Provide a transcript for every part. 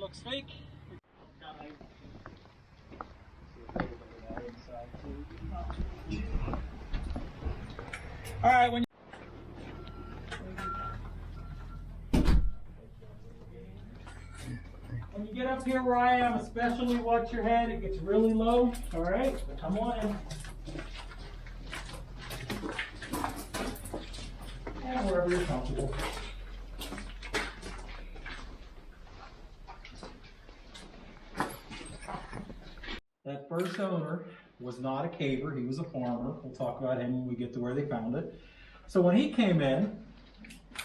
looks fake. All right, when you get up here where I am, especially watch your head, it gets really low. All right, come on in. And wherever you're comfortable. That first owner was not a caver, he was a farmer. We'll talk about him when we get to where they found it. So when he came in,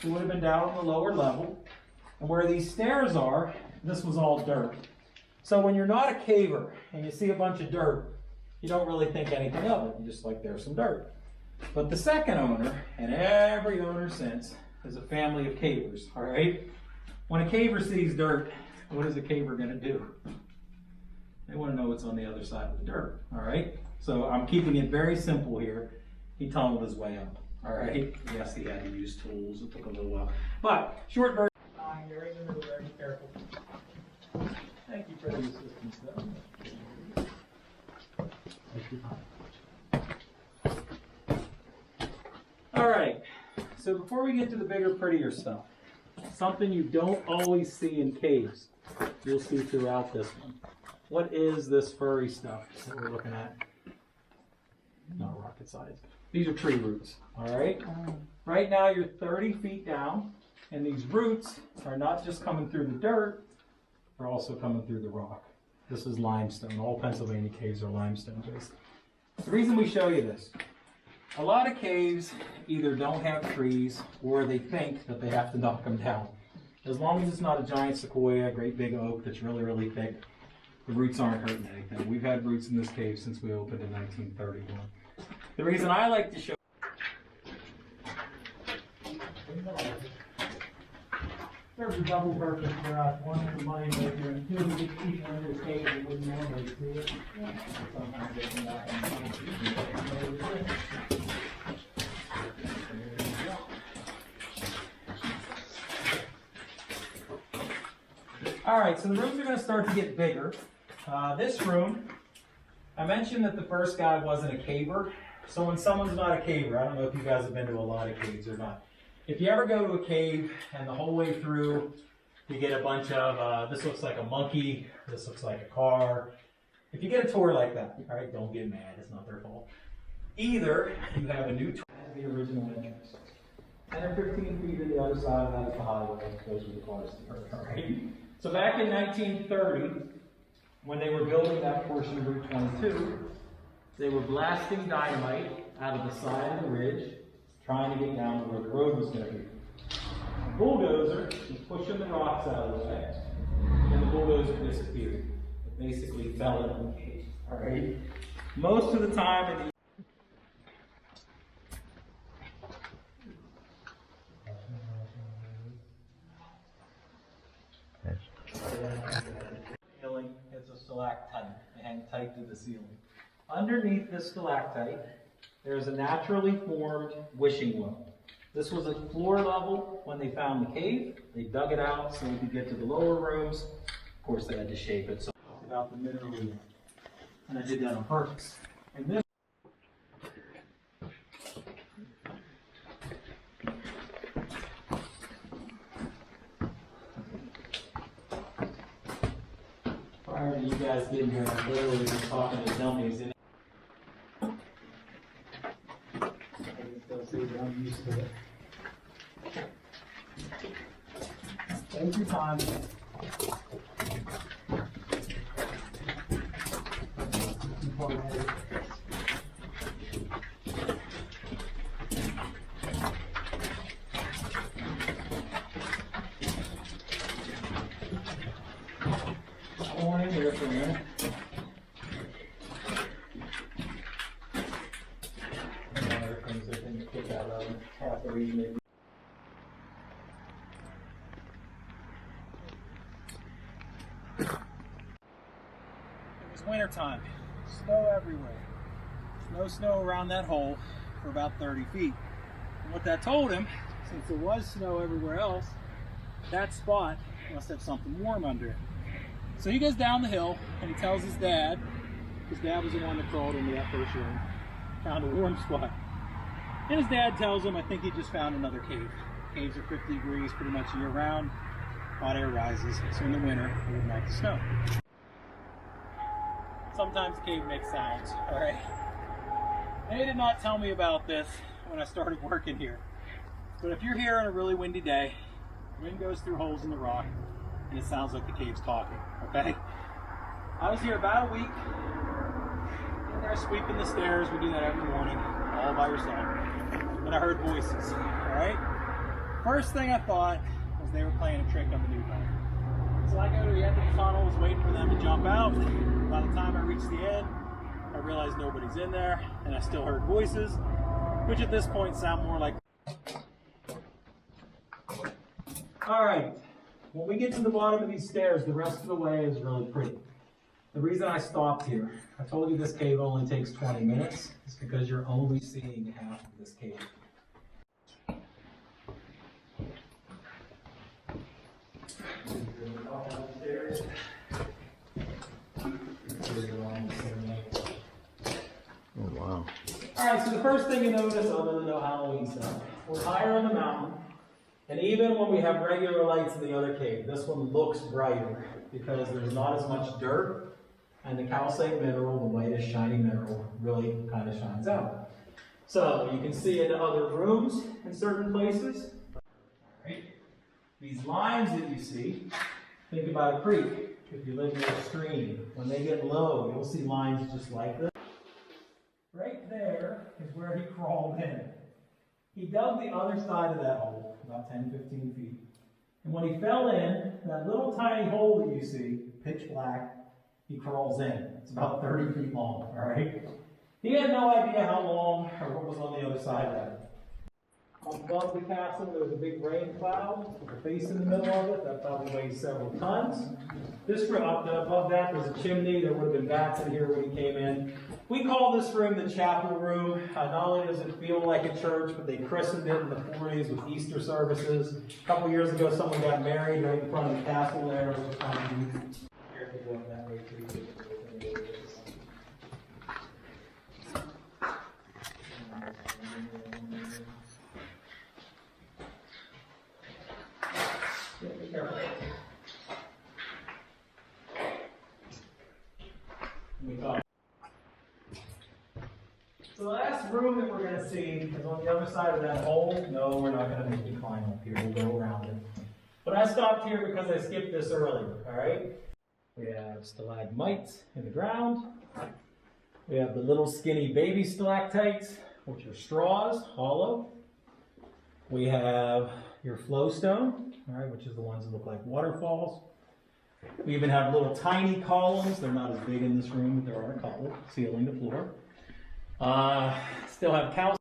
he would have been down on the lower level. And where these stairs are, this was all dirt. So when you're not a caver and you see a bunch of dirt, you don't really think anything of it. You just like, there's some dirt. But the second owner, and every owner since, is a family of cavers, all right? When a caver sees dirt, what is a caver gonna do? They want to know what's on the other side of the dirt, all right? So I'm keeping it very simple here. He tunneled his way up, all right? Yes, he had to use tools. It took a little while. But short version, you're right in the middle, very careful. Thank you for the assistance, though. All right, so before we get to the bigger, prettier stuff, something you don't always see in caves, you'll see throughout this one. What is this furry stuff that we're looking at? Not rocket science. These are tree roots, all right? Right now you're 30 feet down, and these roots are not just coming through the dirt, they're also coming through the rock. This is limestone. All Pennsylvania caves are limestone based. The reason we show you this, a lot of caves either don't have trees or they think that they have to knock them down. As long as it's not a giant sequoia, a great big oak that's really, really thick, the roots aren't hurting anything. We've had roots in this cave since we opened in 1931. The reason I like to show there's a double purpose for us. One is the money maker, and two is just people in this cave that wouldn't normally see it. Sometimes they come back and all right, so the rooms are going to start to get bigger. This room, I mentioned that the first guy wasn't a caver. So when someone's not a caver, I don't know if you guys have been to a lot of caves or not. If you ever go to a cave and the whole way through you get a bunch of, this looks like a monkey, this looks like a car. If you get a tour like that, all right, don't get mad, it's not their fault. Either you have a new tour at the original entrance. 10 or 15 feet to the other side of that is the highway, those are the cars, all right? So back in 1930, when they were building that portion of Route 22, they were blasting dynamite out of the side of the ridge, trying to get down to where the road was going to be. The bulldozer was pushing the rocks out of the way, and the bulldozer disappeared. It basically fell into the cave, all right? Most of the time in the ceiling is a stalactite. They hang tight to the ceiling. Underneath this stalactite, there's a naturally formed wishing well. This was at floor level when they found the cave. They dug it out so we could get to the lower rooms. Of course, they had to shape it, so it's about the middle of it. And I did that on purpose. And this prior to you guys getting here, I'm literally just talking to dummies. I'm used to it. Take your time. I want in here for a minute. It was winter time, snow everywhere. No snow around that hole for about 30 feet. And what that told him, since there was snow everywhere else, that spot must have something warm under it. So he goes down the hill and he tells his dad was the one that crawled into that first room, found a warm spot. And his dad tells him, I think he just found another cave. Caves are 50 degrees pretty much year round. Hot air rises, so in the winter it would melt the snow. Sometimes the cave makes sounds, all right? They did not tell me about this when I started working here. But if you're here on a really windy day, wind goes through holes in the rock and it sounds like the cave's talking, okay? I was here about a week, in there sweeping the stairs. We do that every morning, all by yourself. And I heard voices, all right? First thing I thought was they were playing a trick on the newcomer. So I go to the end of the tunnel, was waiting for them to jump out. By the time I reached the end, I realized nobody's in there, and I still heard voices, which at this point sound more like... All right, when we get to the bottom of these stairs, the rest of the way is really pretty. The reason I stopped here, I told you this cave only takes 20 minutes, is because you're only seeing half of this cave. Oh, wow. Alright, so the first thing you notice, other than no Halloween stuff, we're higher on the mountain, and even when we have regular lights in the other cave, this one looks brighter because there's not as much dirt, and the calcite mineral, the whitish shiny mineral, really kind of shines out. So you can see into other rooms in certain places. Alright. These lines that you see, think about a creek. If you live near a stream, when they get low, you'll see lines just like this. Right there is where he crawled in. He dug the other side of that hole, about 10, 15 feet. And when he fell in, that little tiny hole that you see, pitch black, he crawls in. It's about 30 feet long, all right? He had no idea how long or what was on the other side of that. Above the castle, there was a big rain cloud with a face in the middle of it. That probably weighs several tons. This room, up above that, there's a chimney. There would have been bats in here when he came in. We call this room the chapel room. Not only does it feel like a church, but they christened it in the 40s with Easter services. A couple years ago, someone got married right in front of the castle there. It was kind of neat. Careful going that way, too. Be careful. So the last room that we're going to see is on the other side of that hole. No, we're not going to make you climb up here. We'll go around it. But I stopped here because I skipped this earlier, all right? We have stalagmites in the ground. We have the little skinny baby stalactites, which are straws, hollow. We have your flowstone, all right, which is the ones that look like waterfalls. We even have little tiny columns. They're not as big in this room, but there are a couple, ceiling to floor. Still have calcium.